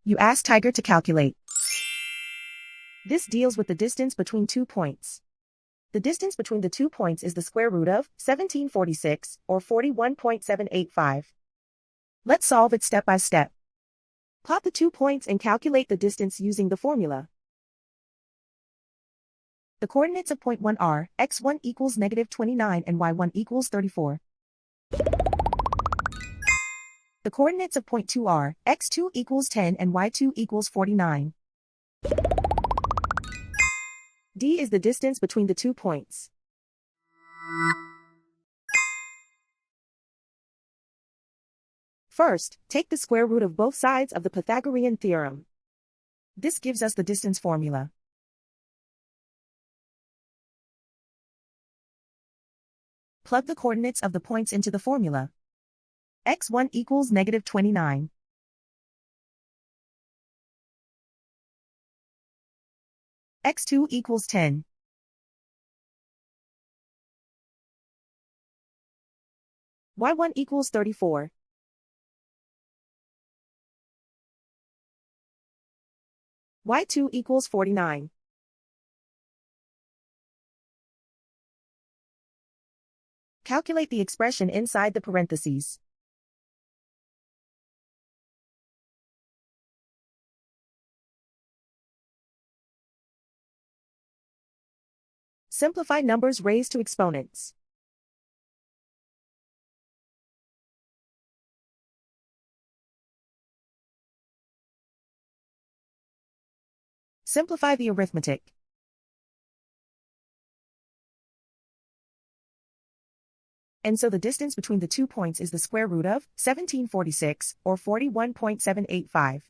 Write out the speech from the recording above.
You ask Tiger to calculate. This deals with the distance between 2 points. The distance between the 2 points is the square root of 1746, or 41.785. Let's solve it step by step. Plot the 2 points and calculate the distance using the formula. The coordinates of point 1 are x1 equals -29 and y1 equals 34. The coordinates of point 2 are x2 equals 10 and y2 equals 49. D is the distance between the 2 points. First, take the square root of both sides of the Pythagorean theorem. This gives us the distance formula. Plug the coordinates of the points into the formula. x1 equals -29. x2 equals 10. y1 equals 34. y2 equals 49. Calculate the expression inside the parentheses. Simplify numbers raised to exponents. Simplify the arithmetic. And so the distance between the 2 points is the square root of 1746, or 41.785.